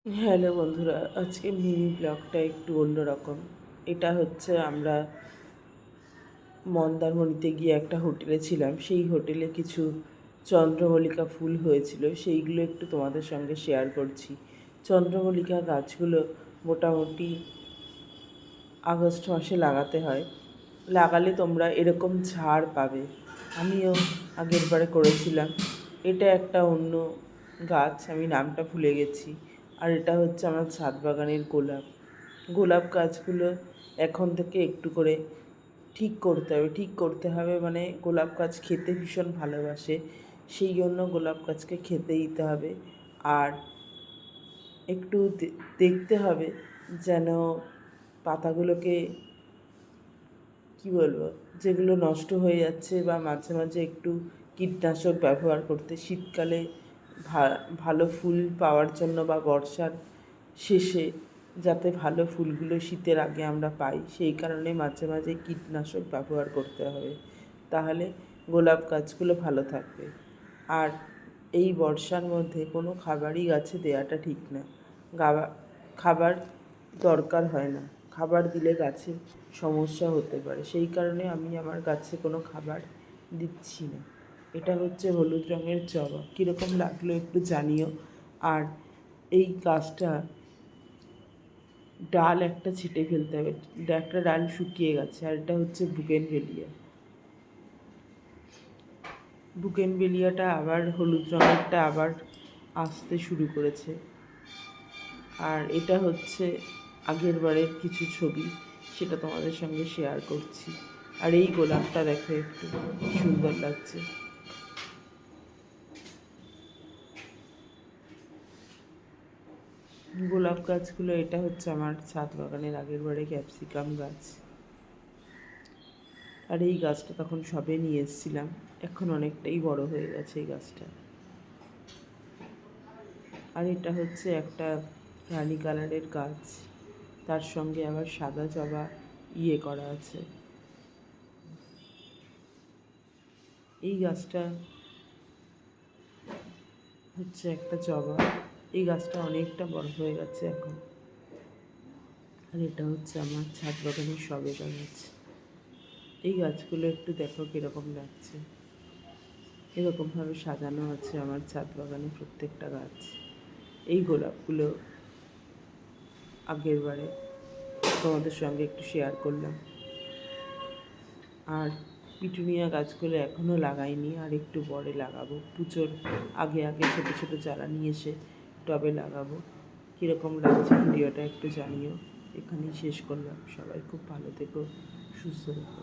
Hello বন্ধুরা, আজকে mini ব্লগটা একটু অন্যরকম। এটা হচ্ছে আমরা মন্দারমণিতে গিয়ে একটা হোটেলে ছিলাম। সেই হোটেলে কিছু চন্দ্রমল্লিকা ফুল হয়েছিল, সেইগুলো একটু তোমাদের সঙ্গে শেয়ার করছি। চন্দ্রমল্লিকা গাছগুলো মোটামুটি আগস্ট মাসে লাগাতে হয়। লাগালে তোমরা এরকম ঝাড় পাবে। আমিও আগের বারে করেছিলাম। এটা একটা অন্য গাছ, আমি নামটা ভুলে গেছি। আর এটা হচ্ছে আমার ছাদ বাগানের গোলাপ। গোলাপ গাছগুলো এখন থেকে একটু করে ঠিক করতে হবে, মানে গোলাপ গাছ খেতে ভীষণ ভালোবাসে, সেই জন্য গোলাপ গাছকে খেতে দিতে হবে। আর একটু দেখতে হবে যেন পাতাগুলোকে কি বলবো, যেগুলো নষ্ট হয়ে যাচ্ছে, বা মাঝে মাঝে একটু কীটনাশক ব্যবহার করতে, শীতকালে ভালো ফুল পাওয়ার জন্য, বা বর্ষার শেষে যাতে ভালো ফুলগুলো শীতের আগে আমরা পাই, সেই কারণে মাঝে মাঝে কীটনাশক ব্যবহার করতে হবে। তাহলে গোলাপ গাছগুলো ভালো থাকবে। আর এই বর্ষার মধ্যে কোনো খাবারই গাছে দেওয়াটা ঠিক না। খাবার দরকার হয় না, খাবার দিলে গাছে সমস্যা হতে পারে, সেই কারণে আমি আমার গাছে কোনো খাবার দিচ্ছি না। এটা হচ্ছে হলুদ রঙের জবা, কীরকম লাগলো একটু জানিও। আর এই গাছটা ডাল একটা ছিটে ফেলতে হবে, একটা ডাল শুকিয়ে গেছে। আর এটা হচ্ছে বুগেনভেলিয়াটা আবার হলুদ রঙেরটা আবার আসতে শুরু করেছে। আর এটা হচ্ছে আগের বারের কিছু ছবি, সেটা তোমাদের সঙ্গে শেয়ার করছি। আর এই গোলাপটা দেখো, একটু সুন্দর লাগছে। গোলাপ গাছগুলো, এটা হচ্ছে আমার ছাদ বাগানের আগের বারে ক্যাপসিকাম গাছ। আর এই গাছটা তখন সবে নিয়ে এসেছিলাম, এখন অনেকটাই বড় হয়ে গেছে এই গাছটা। আর এটা হচ্ছে একটা রানী কালারের গাছ, তার সঙ্গে আবার সাদা জবা করা আছে। এই গাছটা হচ্ছে একটা জবা, এই গাছটা অনেকটা বড় হয়ে গেছে এখন। আর এটা হচ্ছে আমার ছাদ বাগানের সবেদা গাছ। এই গাছগুলো একটু দেখো কীরকম লাগছে, এরকমভাবে সাজানো আছে আমার ছাদ বাগানে প্রত্যেকটা গাছ। এই গোলাপগুলো আগের বারে তোমাদের সঙ্গে একটু শেয়ার করলাম। আর পিটুনিয়া গাছগুলো এখনও লাগাইনি, আর একটু পরে লাগাবো। পুজোর আগে আগে ছোটো ছোটো চারা নিয়ে এসে টবে লাগাবো। কীরকম লাগছে ভিডিওটা একটু জানিও। এখানেই শেষ করলাম। সবাই খুব ভালো থেকো, সুস্থ থেকো।